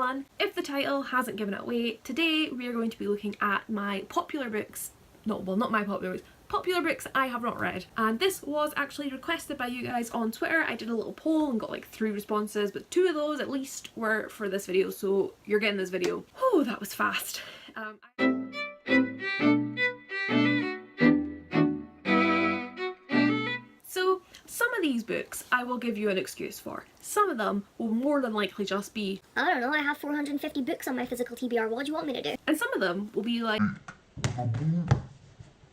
everyone! If the title hasn't given it away, today we are going to be looking at my popular books, not my popular books, popular books I have not read. And this was actually requested by you guys on Twitter. I did a little poll and got like 3 responses, but 2 of those at least were for this video, so you're getting this video. Oh, that was fast. So some of these books I will give you an excuse for. Some of them will more than likely just be, I don't know, I have 450 books on my physical TBR, what do you want me to do? and some of them will be like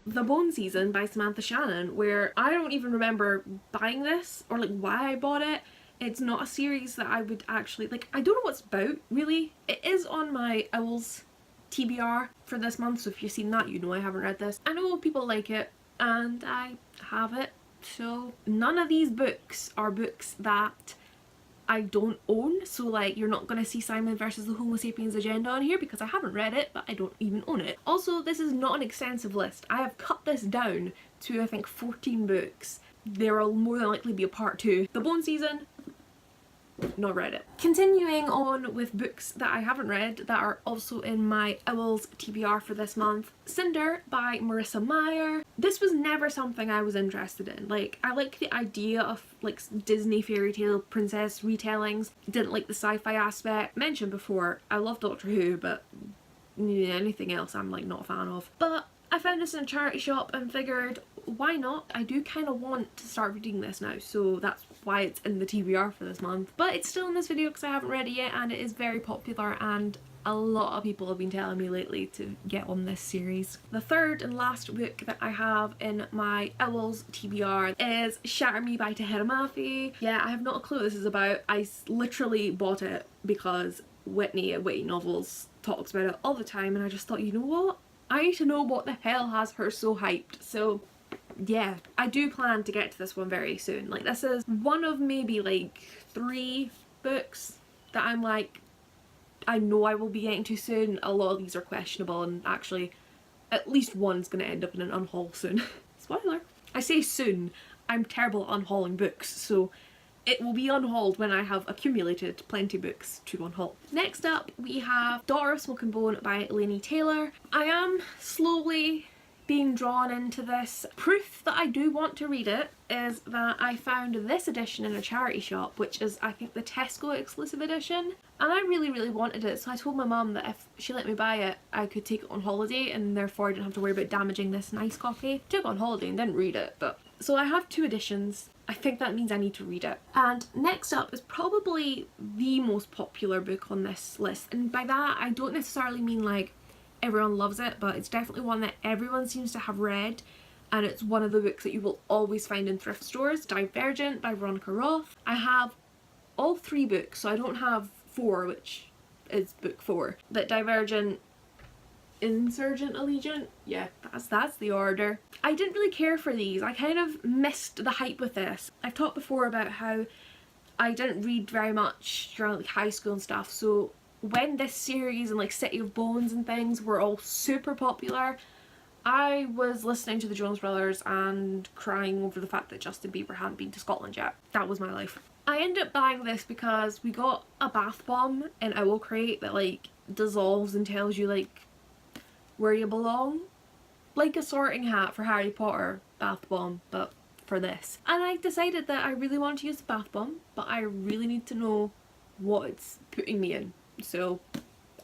The Bone Season by Samantha Shannon, where I don't even remember buying this or like why I bought it. It's not a series that I would actually, like, I don't know what it's about really. It is on my Owls TBR for this month, so if you've seen that you know I haven't read this. I know people like it and I have it, so none of these books are books that I don't own, so like you're not gonna see Simon versus the Homo sapiens agenda on here because I haven't read it, but I don't even own it. Also, this is not an extensive list. I have cut this down to I think 14 books. There will more than likely be a part 2. The Bone Season, not read it. Continuing on with books that I haven't read that are also in my Owls TBR for this month. Cinder by Marissa Meyer. This was never something I was interested in. Like, I like the idea of like Disney fairy tale princess retellings. Didn't like the sci-fi aspect. Mentioned before, I love Doctor Who, but anything else I'm like not a fan of. But I found this in a charity shop and figured, why not? I do kind of want to start reading this now, so that's why it's in the TBR for this month. But it's still in this video because I haven't read it yet, and it is very popular and a lot of people have been telling me lately to get on this series. The third and last book that I have in my Owls TBR is Shatter Me by Tahira Mafi. Yeah, I have not a clue what this is about. I literally bought it because Whitney at Whitney Novels talks about it all the time, and I just thought, you know what? I need to know what the hell has her so hyped. So yeah, I do plan to get to this one very soon. Like, this is one of maybe like 3 books that I'm like, I know I will be getting to soon. A lot of these are questionable, and actually at least one's gonna end up in an unhaul soon. Spoiler. I say soon. I'm terrible at unhauling books, so it will be unhauled when I have accumulated plenty of books to unhaul. Next up we have Daughter of Smoke and Bone by Laini Taylor. I am slowly being drawn into this. Proof that I do want to read it is that I found this edition in a charity shop, which is I think the Tesco exclusive edition, and I really wanted it, so I told my mum that if she let me buy it I could take it on holiday and therefore I didn't have to worry about damaging this nice copy. Took it on holiday and didn't read it, but so I have 2 editions. I think that means I need to read it. And next up is probably the most popular book on this list, and by that I don't necessarily mean like everyone loves it, but it's definitely one that everyone seems to have read, and it's one of the books that you will always find in thrift stores. Divergent by Veronica Roth. I have all 3 books, so I don't have 4, which is book 4. But Divergent, Insurgent, Allegiant, yeah, that's the order. I didn't really care for these. I kind of missed the hype with this. I've talked before about how I didn't read very much during like high school and stuff, so when this series and like City of Bones and things were all super popular, I was listening to the Jonas Brothers and crying over the fact that Justin Bieber hadn't been to Scotland yet. That was my life. I ended up buying this because we got a bath bomb in Owl Crate that like dissolves and tells you like where you belong. Like a sorting hat for Harry Potter bath bomb, but for this. And I decided that I really want to use the bath bomb, but I really need to know what it's putting me in. So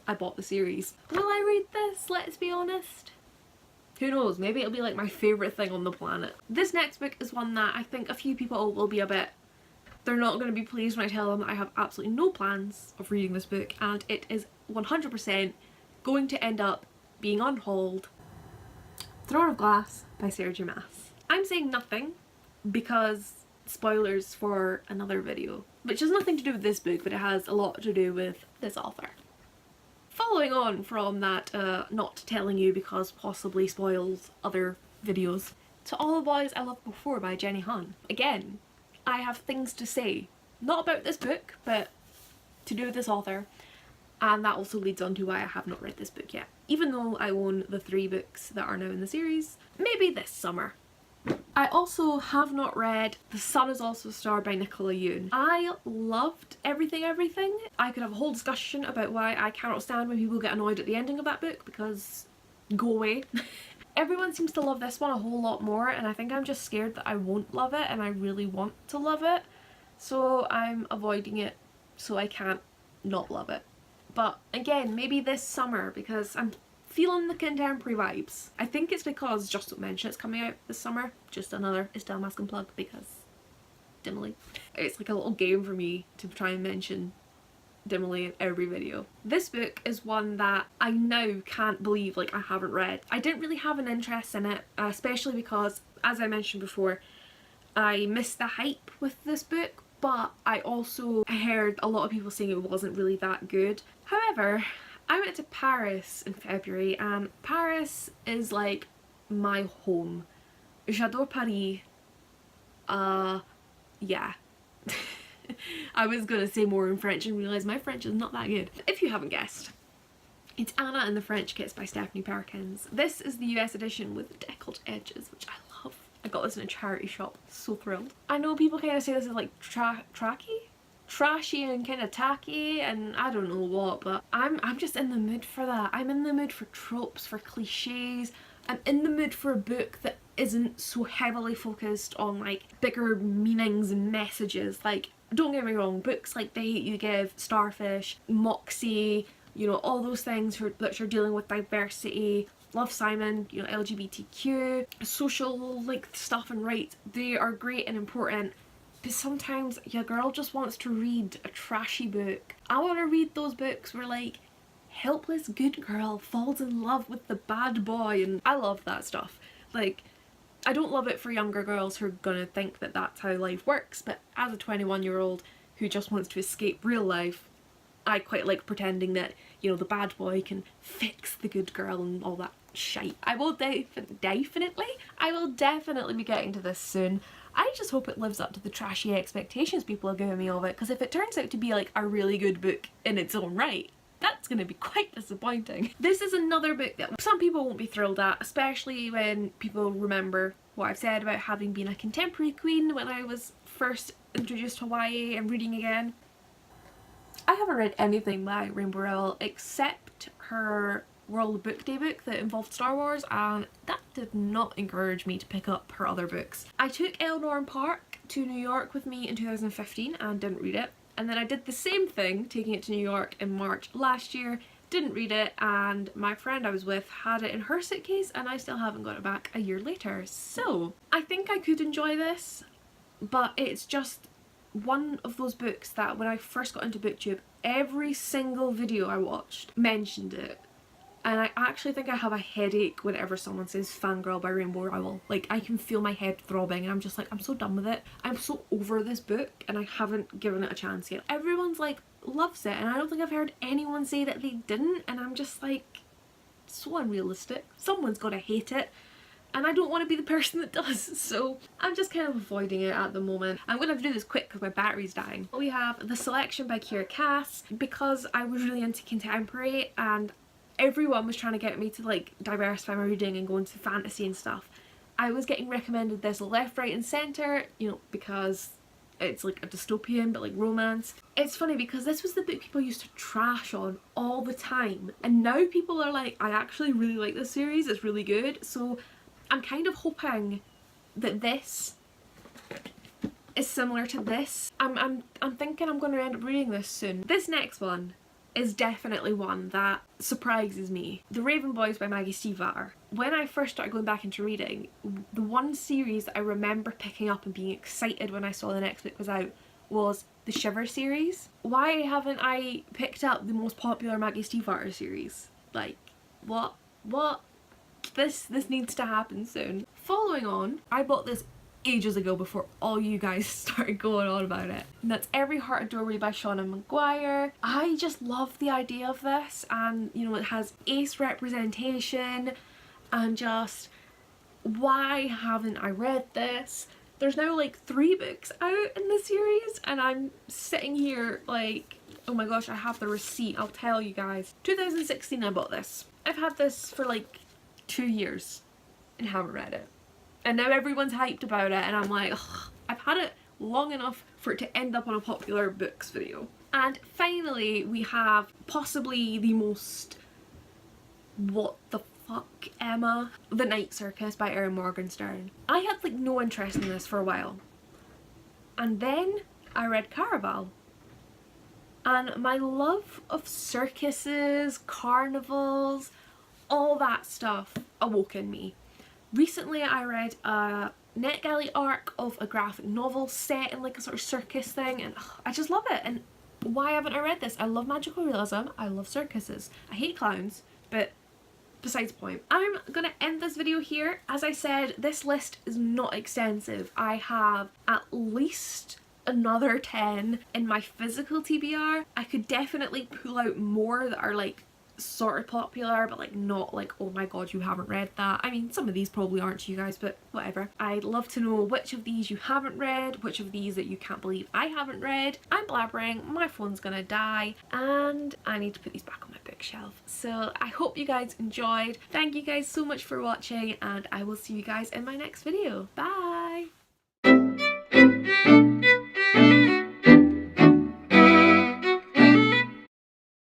I bought the series. Will I read this? Let's be honest. Who knows, maybe it'll be like my favourite thing on the planet. This next book is one that I think a few people will be a bit, they're not going to be pleased when I tell them that I have absolutely no plans of reading this book, and it is 100% going to end up being unhauled. Throne of Glass by Sarah J Maas. I'm saying nothing because spoilers for another video, which has nothing to do with this book, but it has a lot to do with this author. Following on from that not telling you because possibly spoils other videos, To All the Boys I Loved Before by Jenny Han. Again, I have things to say, not about this book, but to do with this author, and that also leads on to why I have not read this book yet. Even though I own the 3 books that are now in the series, maybe this summer I also have not read The Sun Is Also Starred by Nicola Yoon. I loved Everything Everything. I could have a whole discussion about why I cannot stand when people get annoyed at the ending of that book, because go away. Everyone seems to love this one a whole lot more, and I think I'm just scared that I won't love it, and I really want to love it. So I'm avoiding it so I can't not love it. But again, maybe this summer, because I'm feeling the contemporary vibes. I think it's because Just Don't Mention It's coming out this summer. Just another Estelle Maskin plug, because Dimly. It's like a little game for me to try and mention Dimly in every video. This book is one that I now can't believe like I haven't read. I didn't really have an interest in it, especially because, as I mentioned before, I missed the hype with this book, but I also heard a lot of people saying it wasn't really that good. However, I went to Paris in February, and Paris is like my home. J'adore Paris. Yeah. I was gonna say more in French and realised my French is not that good. If you haven't guessed, it's Anna and the French Kiss by Stephanie Perkins. This is the US edition with deckled edges, which I love. I got this in a charity shop. So thrilled. I know people kind of say this is like trashy and kind of tacky and I don't know what, but I'm just in the mood for that. I'm in the mood for tropes, for cliches. I'm in the mood for a book that isn't so heavily focused on like bigger meanings and messages. Like, don't get me wrong, books like The Hate You Give, Starfish, Moxie, you know, all those things that are dealing with diversity, Love, Simon, you know, LGBTQ, social like stuff and rights, they are great and important. But sometimes your girl just wants to read a trashy book. I want to read those books where like helpless good girl falls in love with the bad boy, and I love that stuff. Like, I don't love it for younger girls who are gonna think that that's how life works, but as a 21-year-old who just wants to escape real life, I quite like pretending that, you know, the bad boy can fix the good girl and all that shite. I will definitely be getting to this soon. I just hope it lives up to the trashy expectations people are giving me of it, because if it turns out to be like a really good book in its own right, that's going to be quite disappointing. This is another book that some people won't be thrilled at, especially when people remember what I've said about having been a contemporary queen when I was first introduced to YA and reading again. I haven't read anything by Rainbow Rowell except her World Book Day book that involved Star Wars, and that did not encourage me to pick up her other books. I took Eleanor and Park to New York with me in 2015 and didn't read it. And then I did the same thing, taking it to New York in March last year, didn't read it, and my friend I was with had it in her suitcase and I still haven't got it back a year later. So I think I could enjoy this, but it's just one of those books that when I first got into BookTube, every single video I watched mentioned it. And I actually think I have a headache whenever someone says Fangirl by Rainbow Rowell. Like, I can feel my head throbbing and I'm just like, I'm so done with it. I'm so over this book and I haven't given it a chance yet. Everyone's like, loves it, and I don't think I've heard anyone say that they didn't, and I'm just like, so unrealistic. Someone's gotta hate it. And I don't want to be the person that does, so I'm just kind of avoiding it at the moment. I'm going to have to do this quick because my battery's dying. We have The Selection by Kira Cass, because I was really into contemporary and everyone was trying to get me to like diversify my reading and go into fantasy and stuff. I was getting recommended this left, right and centre, you know, because it's like a dystopian but like romance. It's funny because this was the book people used to trash on all the time, and now people are like, I actually really like this series, it's really good. So I'm kind of hoping that this is similar to this. I'm thinking I'm going to end up reading this soon. This next one is definitely one that surprises me. The Raven Boys by Maggie Stiefvater. When I first started going back into reading, the one series that I remember picking up and being excited when I saw the next book was out was the Shiver series. Why haven't I picked up the most popular Maggie Stiefvater series? Like, what? This needs to happen soon. Following on, I bought this ages ago before all you guys started going on about it, and that's Every Heart a Doorway by Shauna Maguire. I just love the idea of this, and you know, it has ace representation, and just, why haven't I read this? There's now like 3 books out in the series and I'm sitting here like, oh my gosh, I have the receipt, I'll tell you guys. 2016 I bought this. I've had this for like 2 years and haven't read it. And now everyone's hyped about it and I'm like, ugh, I've had it long enough for it to end up on a popular books video. And finally we have possibly the most what the fuck Emma, The Night Circus by Erin Morgenstern. I had like no interest in this for a while. And then I read Caraval. And my love of circuses, carnivals, all that stuff awoke in me. Recently I read a NetGalley arc of a graphic novel set in like a sort of circus thing, and I just love it. And why haven't I read this? I love magical realism, I love circuses. I hate clowns, but besides the point. I'm gonna end this video here. As I said, this list is not extensive. I have at least another 10 in my physical TBR. I could definitely pull out more that are like sort of popular, but like not like, oh my god, you haven't read that. I mean, some of these probably aren't to you guys, but whatever. I'd love to know which of these you haven't read, which of these that you can't believe I haven't read. I'm blabbering, my phone's gonna die, and I need to put these back on my bookshelf. So I hope you guys enjoyed. Thank you guys so much for watching, and I will see you guys in my next video. Bye!